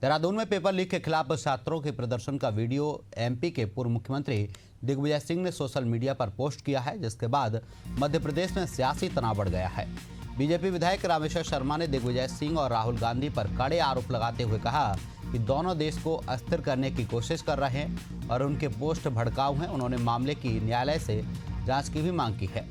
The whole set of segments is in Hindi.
देहरादून में पेपर लीक के खिलाफ छात्रों के प्रदर्शन का वीडियो एमपी के पूर्व मुख्यमंत्री दिग्विजय सिंह ने सोशल मीडिया पर पोस्ट किया है, जिसके बाद मध्य प्रदेश में सियासी तनाव बढ़ गया है। बीजेपी विधायक रामेश्वर शर्मा ने दिग्विजय सिंह और राहुल गांधी पर कड़े आरोप लगाते हुए कहा कि दोनों देश को अस्थिर करने की कोशिश कर रहे हैं और उनके पोस्ट भड़काऊ हैं। उन्होंने मामले की न्यायालय से जांच की भी मांग की है।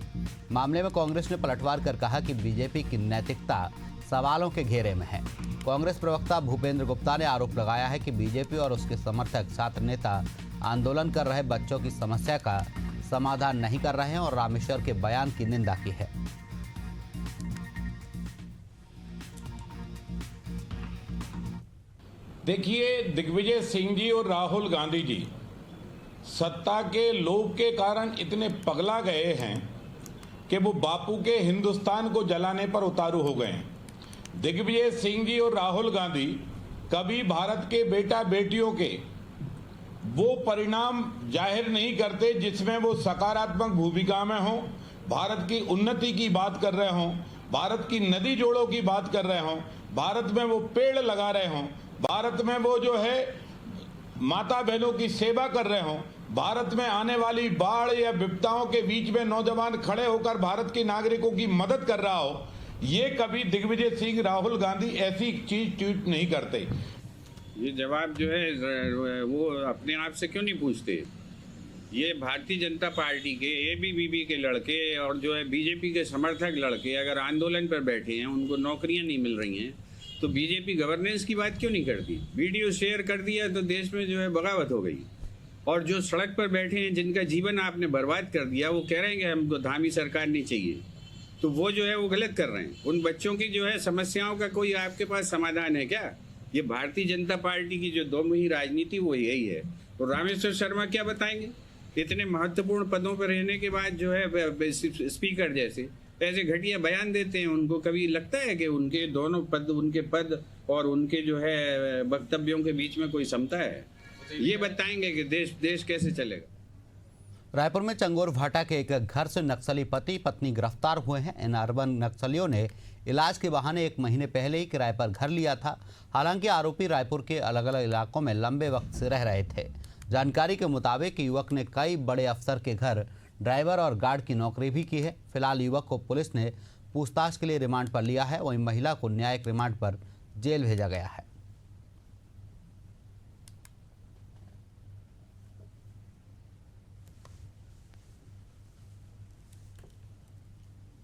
मामले में कांग्रेस ने पलटवार कर कहा कि बीजेपी की नैतिकता सवालों के घेरे में है। कांग्रेस प्रवक्ता भूपेंद्र गुप्ता ने आरोप लगाया है कि बीजेपी और उसके समर्थक छात्र नेता आंदोलन कर रहे बच्चों की समस्या का समाधान नहीं कर रहे हैं और रामेश्वर के बयान की निंदा की है। देखिए, दिग्विजय सिंह जी और राहुल गांधी जी सत्ता के लोभ के कारण इतने पगला गए हैं कि वो बापू के हिंदुस्तान को जलाने पर उतारू हो गए हैं। दिग्विजय सिंह जी और राहुल गांधी कभी भारत के बेटा बेटियों के वो परिणाम जाहिर नहीं करते जिसमें वो सकारात्मक भूमिका में हों, भारत की उन्नति की बात कर रहे हों, भारत की नदी जोड़ों की बात कर रहे हों, भारत में वो पेड़ लगा रहे हों, भारत में वो जो है माता बहनों की सेवा कर रहे हों, भारत में आने वाली बाढ़ या विपदाओं के बीच में नौजवान खड़े होकर भारत के नागरिकों की मदद कर रहा हो, ये कभी दिग्विजय सिंह राहुल गांधी ऐसी चीज ट्वीट नहीं करते। ये जवाब जो है वो अपने आप से क्यों नहीं पूछते? ये भारतीय जनता पार्टी के एबीवीपी के लड़के और जो है बीजेपी के समर्थक लड़के अगर आंदोलन पर बैठे हैं, उनको नौकरियां नहीं मिल रही हैं, तो बीजेपी गवर्नेंस की बात क्यों नहीं करती? वीडियो शेयर कर दिया तो देश में जो है बगावत हो गई। और जो सड़क पर बैठे हैं, जिनका जीवन आपने बर्बाद कर दिया, वो कह रहे हैं कि हमको धामी सरकार नहीं चाहिए, तो वो जो है वो गलत कर रहे हैं। उन बच्चों की जो है समस्याओं का कोई आपके पास समाधान है क्या? ये भारतीय जनता पार्टी की जो दोमुखी राजनीति वो यही है। तो रामेश्वर शर्मा क्या बताएंगे? इतने महत्वपूर्ण पदों पर रहने के बाद जो है स्पीकर जैसे ऐसे घटिया बयान देते हैं। उनको कभी लगता है कि उनके दोनों पद, उनके पद और उनके जो है वक्तव्यों के बीच में कोई समता है? ये बताएंगे कि देश कैसे चलेगा। रायपुर में चंगोर भाटा के एक घर से नक्सली पति पत्नी गिरफ्तार हुए हैं। इन अर्बन नक्सलियों ने इलाज के बहाने 1 महीने पहले ही किराए पर घर लिया था। हालांकि आरोपी रायपुर के अलग अलग इलाकों में लंबे वक्त से रह रहे थे। जानकारी के मुताबिक युवक ने कई बड़े अफसर के घर ड्राइवर और गार्ड की नौकरी भी की है। फिलहाल युवक को पुलिस ने पूछताछ के लिए रिमांड पर लिया है, वहीं महिला को न्यायिक रिमांड पर जेल भेजा गया है।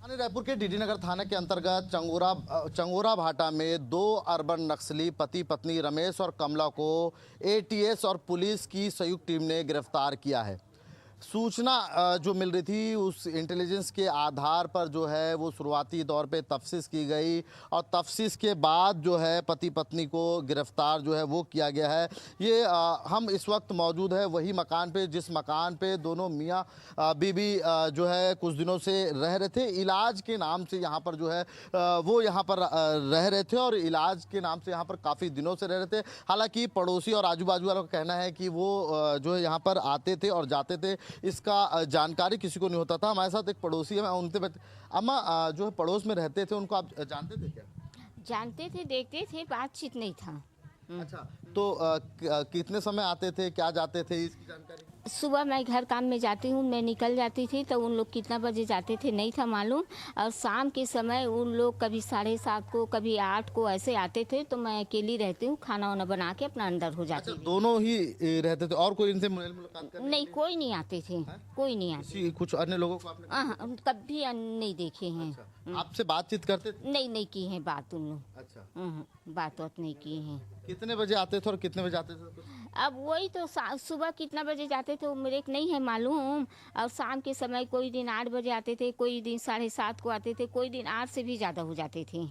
रायपुर के डीडी नगर थाना के अंतर्गत चंगोरा भाटा में 2 अर्बन नक्सली पति पत्नी रमेश और कमला को एटीएस और पुलिस की संयुक्त टीम ने गिरफ्तार किया है। सूचना जो मिल रही थी उस इंटेलिजेंस के आधार पर जो है वो शुरुआती दौर पे तफ्तीश की गई और तफ्तीश के बाद जो है पति पत्नी को गिरफ्तार जो है वो किया गया है। ये हम इस वक्त मौजूद है वही मकान पे जिस मकान पे दोनों मियाँ बीबी जो है कुछ दिनों से रह रहे थे। इलाज के नाम से यहाँ पर जो है वो यहाँ पर रह रहे थे और इलाज के नाम से यहाँ पर काफ़ी दिनों से रह रहे थे। हालांकि पड़ोसी और आजू बाजू वालों का कहना है कि वो जो है यहाँ पर आते थे और जाते थे, इसका जानकारी किसी को नहीं होता था। हमारे साथ एक पड़ोसी है, उनसे अम्मा जो है पड़ोस में रहते थे, उनको आप जानते थे क्या? जानते थे, देखते थे, बातचीत नहीं था। अच्छा, तो कितने समय आते थे, क्या जाते थे, इसकी जानकारी? सुबह मैं घर काम में जाती हूँ, मैं निकल जाती थी तो उन लोग कितना बजे जाते थे नहीं था मालूम। और शाम के समय उन लोग कभी 7:30 को, कभी 8 को ऐसे आते थे, तो मैं अकेली रहती हूँ, खाना वाना बना के अपना अंदर हो जाती। अच्छा, दोनों ही रहते थे और कोई इनसे मुलाकात करने? नहीं, कोई नहीं आते थे। कोई नहीं आते। कुछ अन्य लोगों को आपने कभी नहीं देखे हैं। अच्छा, आपसे बातचीत करते थे? नहीं की है बात उन लोग। अच्छा, बात नहीं की है। कितने बजे आते थे और कितने बजे आते थे? अब वही तो सुबह कितना बजे जाते थे वो मेरे को नहीं है मालूम। और शाम के समय कोई दिन 8 बजे आते थे, कोई दिन 7:30 को आते थे, कोई दिन 8 से भी ज़्यादा हो जाते थे।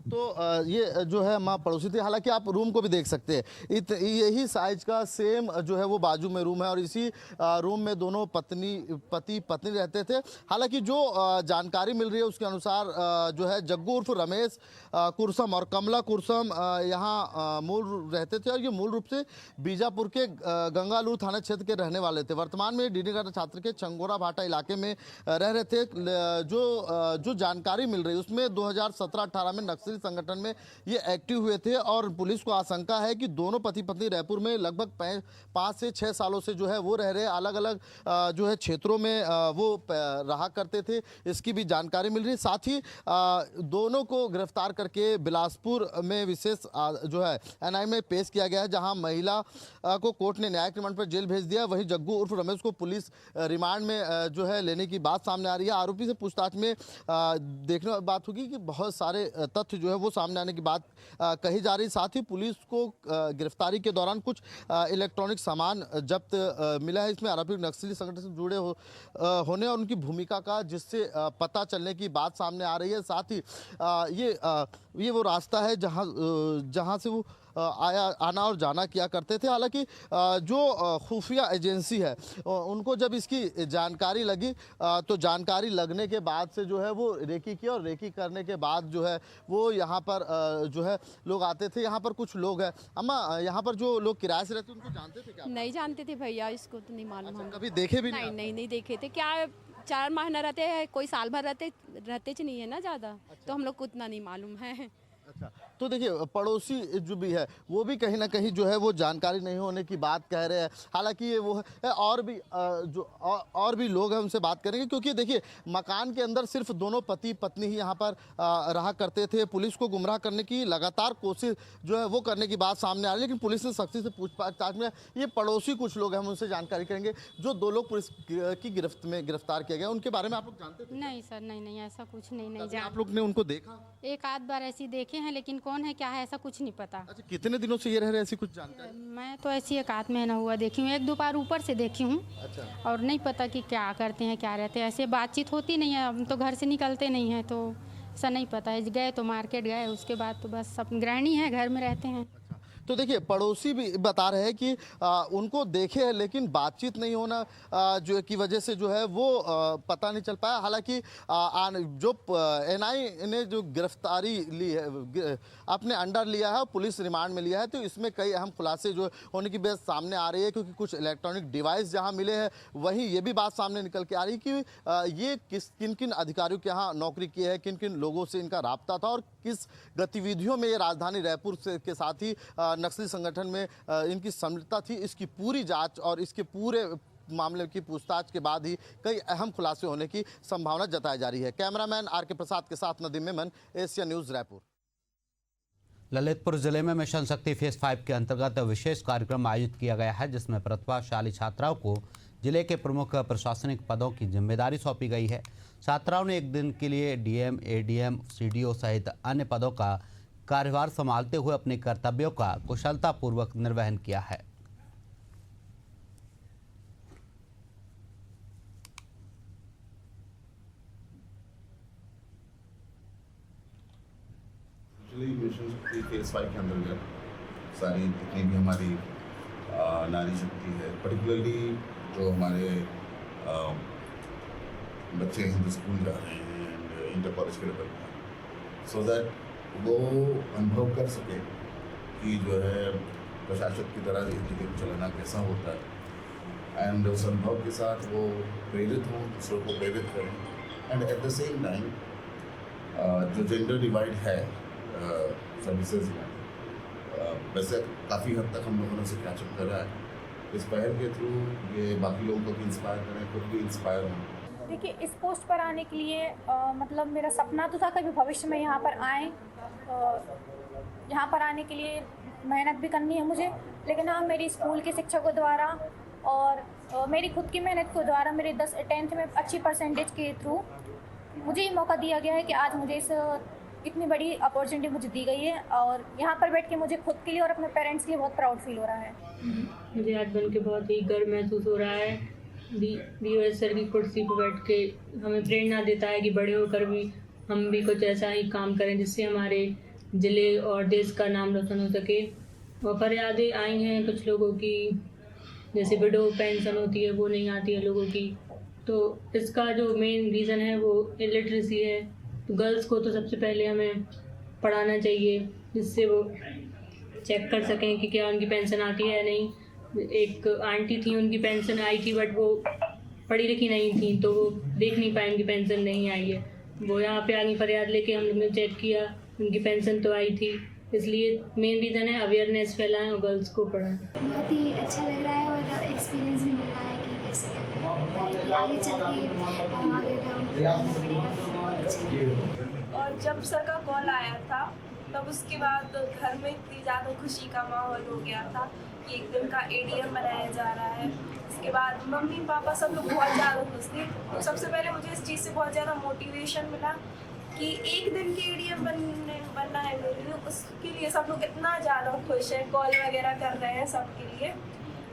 तो ये जो है माँ पड़ोसी थी। हालांकि आप रूम को भी देख सकते हैं, यही साइज का सेम जो है वो बाजू में रूम है और इसी रूम में दोनों पति पत्नी रहते थे। हालांकि जो जानकारी मिल रही है उसके अनुसार जो है जग्गू उर्फ रमेश कुरसम और कमला कुरसम यहाँ मूल रहते थे और ये मूल रूप से बीजापुर के गंगालूर थाना क्षेत्र के रहने वाले थे। वर्तमान में डीडी नगर छात्र के चंगोरा भाटा इलाके में रह रहे थे। जो जानकारी मिल रही है उसमें 2017-18 में नक्सली संगठन में ये एक्टिव हुए थे और पुलिस को आशंका है कि दोनों पति पत्नी रायपुर में लगभग 5 से 6 सालों से जो है वो रह रहे, अलग अलग जो है क्षेत्रों में वो रहा करते थे, इसकी भी जानकारी मिल रही है। साथ ही दोनों को गिरफ्तार करके बिलासपुर में विशेष जो है एनआई में पेश किया गया है, जहां महिला को कोर्ट ने न्यायिक रिमांड पर जेल भेज दिया। वहीं जग्गू उर्फ रमेश को पुलिस रिमांड में जो है लेने की बात सामने आ रही है। आरोपी से पूछताछ में देखने बात होगी कि बहुत सारे तथ्य जो है वो सामने आने की बात कही जा रही। साथ ही पुलिस को गिरफ्तारी के दौरान कुछ इलेक्ट्रॉनिक सामान जब्त मिला है। इसमें आरोपी नक्सली संगठन से जुड़े होने और उनकी भूमिका का जिससे पता चलने की बात सामने आ रही है। साथ ही ये वो रास्ता है जहां से वो आना और जाना किया करते थे। हालांकि जो खुफिया एजेंसी है उनको जब इसकी जानकारी लगी तो जानकारी लगने के बाद से जो है वो रेकी की और रेकी करने के बाद जो है वो यहाँ पर जो है लोग आते थे। यहाँ पर कुछ लोग हैं। अम्मा, यहाँ पर जो लोग किराए से रहते उनको जानते थे क्या? नहीं जानते थे भैया, इसको तो नहीं मालूम। हम कभी देखे भी नहीं देखे थे। क्या 4 माह न रहते हैं, कोई साल भर रहते नहीं है ना ज़्यादा। तो हम लोग को उतना नहीं मालूम है। अच्छा, तो देखिए पड़ोसी जो भी है वो भी कहीं ना कहीं जो है वो जानकारी नहीं होने की बात कह रहे हैं। हालांकि ये वो है और भी लोग हैं, उनसे बात करेंगे, क्योंकि देखिए मकान के अंदर सिर्फ दोनों पति पत्नी ही यहाँ पर रहा करते थे। पुलिस को गुमराह करने की लगातार कोशिश जो है वो करने की बात सामने आ रही है, लेकिन पुलिस ने सख्ती से पूछताछ में ये पड़ोसी कुछ लोग हैं, हम उनसे जानकारी करेंगे। जो 2 लोग पुलिस की गिरफ्त में गिरफ्तार किए गए, उनके बारे में आप लोग जानते थे? नहीं सर, नहीं ऐसा कुछ नहीं जान। आप लोग ने उनको देखा? एक आध बार ऐसी देखे हैं, लेकिन कौन है क्या है ऐसा कुछ नहीं पता। अच्छा, कितने दिनों से ये रह रहे, ऐसी कुछ जानकारी? मैं तो ऐसी एक आध महीना हुआ देखी हूँ, 1-2 बार ऊपर से देखी हूँ। अच्छा। और नहीं पता कि क्या करते हैं क्या रहते हैं, ऐसे बातचीत होती नहीं है। हम तो घर से निकलते नहीं हैं, तो ऐसा नहीं पता है। गए तो मार्केट गए, उसके बाद तो बस सब गृहिणी है, घर में रहते हैं। तो देखिए पड़ोसी भी बता रहे हैं कि उनको देखे है, लेकिन बातचीत नहीं होना जो की वजह से जो है वो पता नहीं चल पाया। हालांकि जो एनआई ने जो गिरफ्तारी ली है, अपने अंडर लिया है, पुलिस रिमांड में लिया है, तो इसमें कई अहम खुलासे जो होने की बात सामने आ रही है। क्योंकि कुछ इलेक्ट्रॉनिक डिवाइस जहां मिले हैं, वहीं ये भी बात सामने निकल के आ रही है कि ये किन किन अधिकारियों के यहाँ नौकरी की है, किन किन लोगों से इनका राब्ता था और किस गतिविधियों में ये राजधानी रायपुर के साथ ही नक्सली संगठन में इनकी संलिप्तता थी। इसकी पूरी जांच और इसके पूरे मामले की पूछताछ के बाद ही कई अहम खुलासे होने की संभावना जताई जा रही है। Cameraman R K. प्रसाद के साथ नदीम मेमन, एशिया न्यूज रायपुर। ललितपुर जिले में मिशन शक्ति फेज 5 के अंतर्गत विशेष कार्यक्रम आयोजित किया गया है, जिसमें प्रतिभाशाली छात्राओं को जिले के प्रमुख प्रशासनिक पदों की जिम्मेदारी सौंपी गई है। छात्राओं ने एक दिन के लिए डीएम, एडीएम, सीडीओ सहित अन्य पदों का कार्यभार संभालते हुए अपने कर्तव्यों का कुशलतापूर्वक निर्वहन किया है। मिशन शक्ति फेज 5 के अंतर्गत सारी जितनी भी हमारी नारी शक्ति है, पर्टिकुलरली जो हमारे बच्चे हिंदू स्कूल जा रहे हैं इंटर कॉलेज के लेवल पर, सो दैट वो अनुभव कर सके कि जो है प्रशासक की तरह ज़िंदगी को चलाना कैसा होता है, एंड उस अनुभव के साथ वो प्रेरित हों, दूसरों को प्रेरित करें। And at the same time जो जेंडर डिवाइड है सर्विसेज में, वैसे काफ़ी हद तक हम लोगों ने उसे कैचअप करा है। इस पहल के थ्रू ये बाकी लोगों को भी इंस्पायर करें, खुद भी इंस्पायर हों। देखिए, इस पोस्ट पर आने के लिए मतलब मेरा सपना तो था कभी भविष्य में यहाँ पर आएँ। यहाँ पर आने के लिए मेहनत भी करनी है मुझे, लेकिन हाँ, मेरी स्कूल के शिक्षकों द्वारा और मेरी खुद की मेहनत के द्वारा मेरे 10th में अच्छी परसेंटेज के थ्रू मुझे ये मौका दिया गया है कि आज मुझे इतनी बड़ी अपॉर्चुनिटी मुझे दी गई है। और यहाँ पर बैठ के मुझे खुद के लिए और अपने पेरेंट्स के लिए बहुत प्राउड फील हो रहा है। मुझे आज बन के बहुत ही गर्व महसूस हो रहा है। बीओएस सर की कुर्सी पर बैठ के हमें प्रेरणा देता है कि बड़े होकर भी हम भी कुछ ऐसा ही काम करें जिससे हमारे ज़िले और देश का नाम रोशन हो सके। और फरियादें आई हैं कुछ लोगों की, जैसे विडो पेंशन होती है वो नहीं आती है लोगों की, तो इसका जो मेन रीज़न है वो इलिटरेसी है। तो गर्ल्स को तो सबसे पहले हमें पढ़ाना चाहिए, जिससे वो चेक कर सकें कि क्या उनकी पेंशन आती है या नहीं। एक आंटी थी, उनकी पेंशन आई थी, बट वो पढ़ी लिखी नहीं थी, तो वो देख नहीं पाए उनकी पेंशन नहीं आई है। वो यहाँ पे आगे फरियाद लेके हम लोग ने चेक किया, उनकी पेंशन तो आई थी, इसलिए मेन रीज़न है अवेयरनेस फैलाएं और गर्ल्स को पढ़ाएं। बहुत ही अच्छा लग रहा है और एक्सपीरियंस भी मिल रहा है कि कैसे आगे चल के और जब सर का कॉल आया था तब उसके बाद घर में इतनी ज़्यादा खुशी का माहौल हो गया था कि एक दिन का एडीएम बनाया जा रहा है। इसके बाद मम्मी पापा सब लोग बहुत ज़्यादा खुश थे। तो सबसे पहले मुझे इस चीज़ से बहुत ज़्यादा मोटिवेशन मिला कि एक दिन के एडीएम बनना है मेरे लिए, उसके लिए सब लोग इतना ज़्यादा खुश हैं, कॉल वगैरह कर रहे हैं सबके लिए।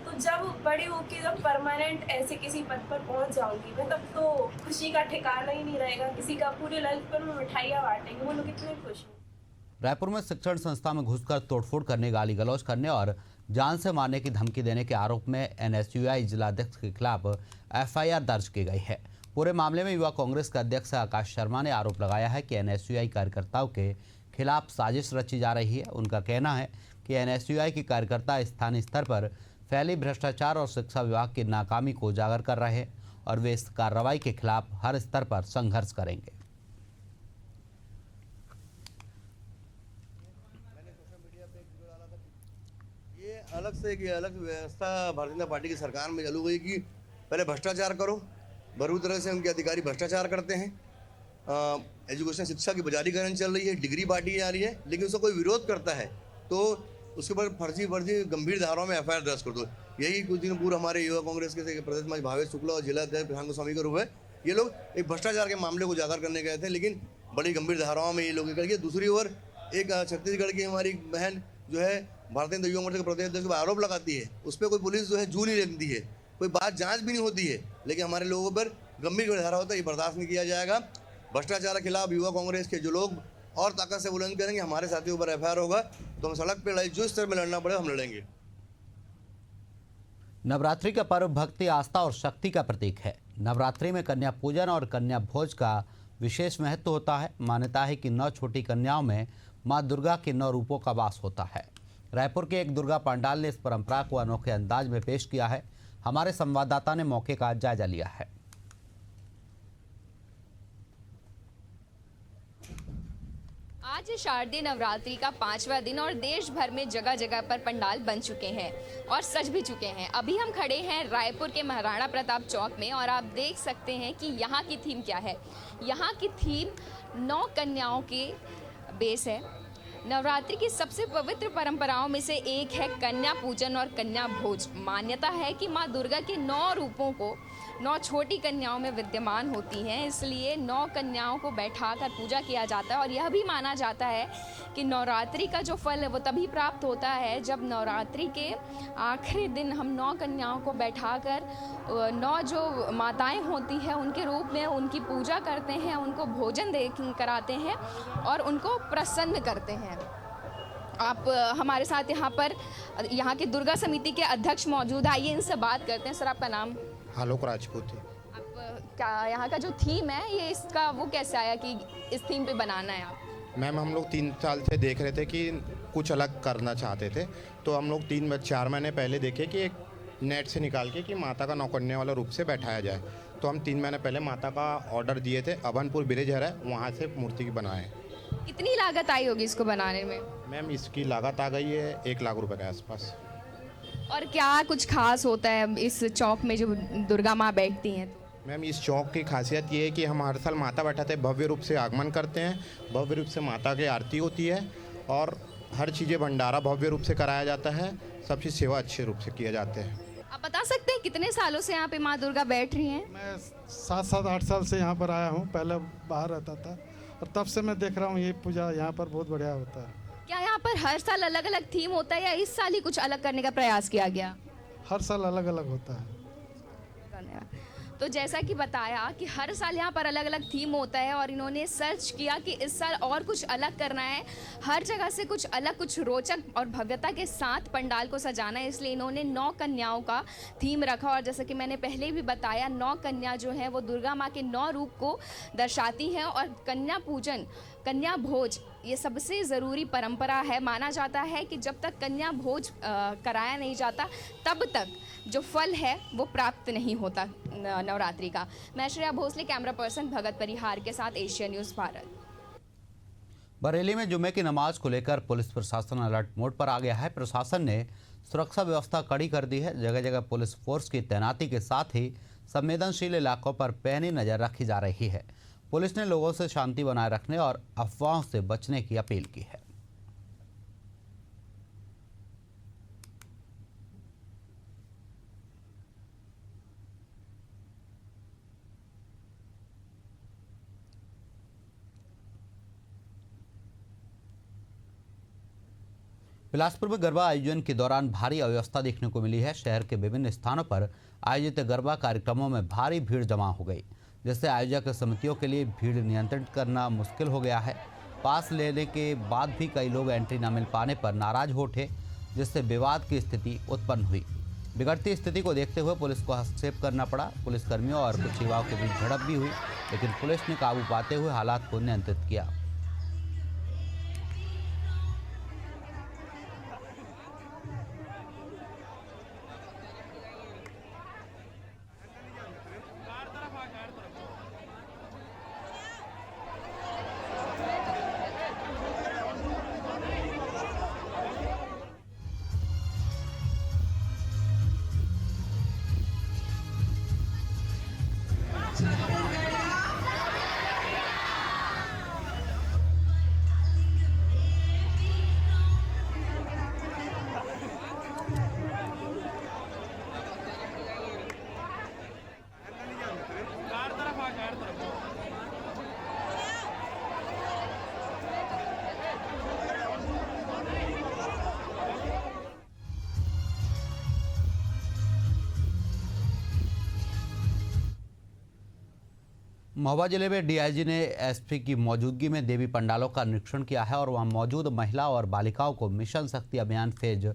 तो जब बड़े होके जब परमानेंट ऐसे किसी पद पर पहुंच जाऊंगी मैं, तब तो खुशी का ठिकाना ही नहीं रहेगा। किसी का पूरे ललितपुर में मिठाइयाँ बांटेंगे, वो लोग इतने खुश हैं। रायपुर में शिक्षण संस्था में घुसकर तोड़फोड़ करने, गाली गलौज करने और जान से मारने की धमकी देने के आरोप में एनएसयूआई जिलाध्यक्ष के खिलाफ एफआईआर दर्ज की गई है। पूरे मामले में युवा कांग्रेस के अध्यक्ष आकाश शर्मा ने आरोप लगाया है कि एनएसयूआई कार्यकर्ताओं के खिलाफ साजिश रची जा रही है। उनका कहना है कि एनएसयूआई के कार्यकर्ता स्थानीय स्तर पर फैली भ्रष्टाचार और शिक्षा विभाग की नाकामी को उजागर कर रहे हैं और वे इस कार्रवाई के खिलाफ हर स्तर पर संघर्ष करेंगे। ये अलग से एक अलग व्यवस्था भारतीय जनता पार्टी की सरकार में चालू हुई कि पहले भ्रष्टाचार करो, भरू तरह से उनके अधिकारी भ्रष्टाचार करते हैं। एजुकेशन शिक्षा की बजारीकरण चल रही है, डिग्री बांटी जा रही है, लेकिन उसका कोई विरोध करता है तो उसके ऊपर फर्जी गंभीर धाराओं में एफआईआर दर्ज कर दो। यही कुछ दिन पूर्व हमारे युवा कांग्रेस के प्रदेश में भावेश शुक्ला और जिला अध्यक्ष प्रशांत गोस्वामी के रूप में ये लोग एक भ्रष्टाचार के मामले को उजागर करने गए थे, लेकिन बड़ी गंभीर धाराओं में ये लोग निकल गए। दूसरी ओर एक छत्तीसगढ़ की हमारी बहन जो है भारतीय जनता युवा मोर्चा के प्रदेश अध्यक्ष पर आरोप लगाती है, उस पर कोई पुलिस जो है जू नहीं लगती है, कोई बात जांच भी नहीं होती है, लेकिन हमारे लोगों पर गंभीर धारा होता है, ये बर्दाश्त नहीं किया जाएगा। भ्रष्टाचार के खिलाफ युवा कांग्रेस के जो लोग और ताकत से बुलंद करेंगे, हमारे साथियों पर एफआईआर होगा तो हम सड़क पर लड़ाई जो स्तर में लड़ना पड़े हम लड़ेंगे। नवरात्रि का पर्व भक्ति, आस्था और शक्ति का प्रतीक है। नवरात्रि में कन्या पूजन और कन्या भोज का विशेष महत्व होता है। मान्यता है कि 9 छोटी कन्याओं में मां दुर्गा के 9 रूपों का वास होता है। रायपुर के एक दुर्गा पंडाल ने इस परंपरा को अनोखे अंदाज में पेश किया है। हमारे संवाददाता ने मौके का जायजा लिया है। आज शारदीय नवरात्रि का 5वां दिन और देश भर में जगह जगह पर पंडाल बन चुके हैं और सज भी चुके हैं। अभी हम खड़े हैं रायपुर के महाराणा प्रताप चौक में और आप देख सकते हैं कि यहाँ की थीम क्या है। यहाँ की थीम 9 कन्याओं के बेस है। नवरात्रि की सबसे पवित्र परंपराओं में से एक है कन्या पूजन और कन्या भोज। मान्यता है कि माँ दुर्गा के 9 रूपों को 9 छोटी कन्याओं में विद्यमान होती हैं, इसलिए 9 कन्याओं को बैठाकर पूजा किया जाता है। और यह भी माना जाता है कि नवरात्रि का जो फल है वो तभी प्राप्त होता है जब नवरात्रि के आखिरी दिन हम 9 कन्याओं को बैठाकर 9 जो माताएं होती हैं उनके रूप में उनकी पूजा करते हैं, उनको भोजन कराते हैं और उनको प्रसन्न करते हैं। आप हमारे साथ यहाँ के दुर्गा समिति के अध्यक्ष मौजूद है, आइए इनसे बात करते हैं। सर, आपका नाम? आलोक राजपूत है। आप क्या यहाँ का जो थीम है ये इसका वो कैसे आया कि इस थीम पे बनाना है आप? मैम, हम लोग 3 साल से देख रहे थे कि कुछ अलग करना चाहते थे, तो हम लोग 3-4 महीने पहले देखे कि एक नेट से निकाल के कि माता का 9 कन्या वाला रूप से बैठाया जाए। तो हम 3 महीने पहले माता का ऑर्डर दिए थे, अभनपुर ब्रिजहर है वहाँ से मूर्ति की बनाए। कितनी लागत आई होगी इसको बनाने में? मैम, इसकी लागत आ गई है 1 लाख रुपए के आसपास। और क्या कुछ खास होता है इस चौक में जो दुर्गा माँ बैठती हैं? मैम, इस चौक की खासियत ये है कि हम हर साल माता बैठाते हैं, भव्य रूप से आगमन करते हैं, भव्य रूप से माता की आरती होती है और हर चीज़ें भंडारा भव्य रूप से कराया जाता है, सब चीज़ सेवा अच्छे रूप से किया जाते हैं। आप बता सकते हैं कितने सालों से यहाँ पे माँ दुर्गा बैठ रही हैं? मैं 7-8 साल से यहाँ पर आया हूँ, पहले बाहर रहता था और तब से मैं देख रहा हूँ ये पूजा यहाँ पर बहुत बढ़िया होता है। क्या यहाँ पर हर साल अलग अलग थीम होता है या इस साल ही कुछ अलग करने का प्रयास किया गया? हर साल अलग अलग होता है। तो जैसा कि बताया कि हर साल यहाँ पर अलग अलग थीम होता है और इन्होंने सर्च किया कि इस साल और कुछ अलग करना है, हर जगह से कुछ अलग, कुछ रोचक और भव्यता के साथ पंडाल को सजाना है, इसलिए इन्होंने 9 कन्याओं का थीम रखा। और जैसा कि मैंने पहले भी बताया, 9 कन्या जो है वो दुर्गा माँ के 9 रूप को दर्शाती हैं और कन्या पूजन, कन्या भोज ये सबसे ज़रूरी परंपरा है। माना जाता है कि जब तक कन्या भोज कराया नहीं जाता तब तक जो फल है वो प्राप्त नहीं होता नवरात्रि का। मैं श्रेया भोसले, कैमरा पर्सन भगत परिहार के साथ, एशिया न्यूज़ भारत। बरेली में जुमे की नमाज को लेकर पुलिस प्रशासन अलर्ट मोड पर आ गया है। प्रशासन ने सुरक्षा व्यवस्था कड़ी कर दी है। जगह जगह पुलिस फोर्स की तैनाती के साथ ही संवेदनशील इलाकों पर पैनी नजर रखी जा रही है। पुलिस ने लोगों से शांति बनाए रखने और अफवाहों से बचने की अपील की है। बिलासपुर में गरबा आयोजन के दौरान भारी अव्यवस्था देखने को मिली है। शहर के विभिन्न स्थानों पर आयोजित गरबा कार्यक्रमों में भारी भीड़ जमा हो गई, जिससे आयोजक समितियों के लिए भीड़ नियंत्रित करना मुश्किल हो गया है। पास लेने के बाद भी कई लोग एंट्री न मिल पाने पर नाराज हो उठे, जिससे विवाद की स्थिति उत्पन्न हुई। बिगड़ती स्थिति को देखते हुए पुलिस को हस्तक्षेप करना पड़ा। पुलिसकर्मियों और कुछ युवाओं के बीच झड़प भी हुई, लेकिन पुलिस ने काबू पाते हुए हालात को नियंत्रित किया। महोबा जिले में डीआईजी ने एसपी की मौजूदगी में देवी पंडालों का निरीक्षण किया है और वहां मौजूद महिला और बालिकाओं को मिशन शक्ति अभियान फेज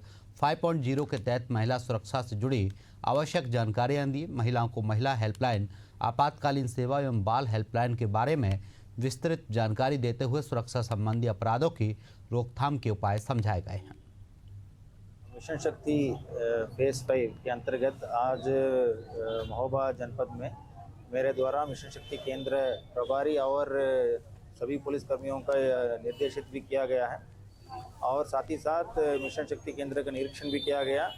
5.0 के तहत महिला सुरक्षा से जुड़ी आवश्यक जानकारियां दी। महिलाओं को महिला हेल्पलाइन, आपातकालीन सेवा एवं बाल हेल्पलाइन के बारे में विस्तृत जानकारी देते हुए सुरक्षा संबंधी अपराधों की रोकथाम के उपाय समझाए गए हैं। मिशन शक्ति फेज 5 के अंतर्गत आज महोबा जनपद में मेरे द्वारा मिशन शक्ति केंद्र प्रभारी और सभी पुलिसकर्मियों का निर्देशित भी किया गया है और साथ ही साथ मिशन शक्ति केंद्र का निरीक्षण भी किया गया।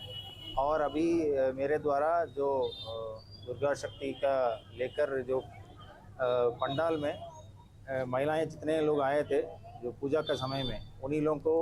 और अभी मेरे द्वारा जो दुर्गा शक्ति का लेकर जो पंडाल में महिलाएं जितने लोग आए थे जो पूजा के समय में, उन्हीं लोगों को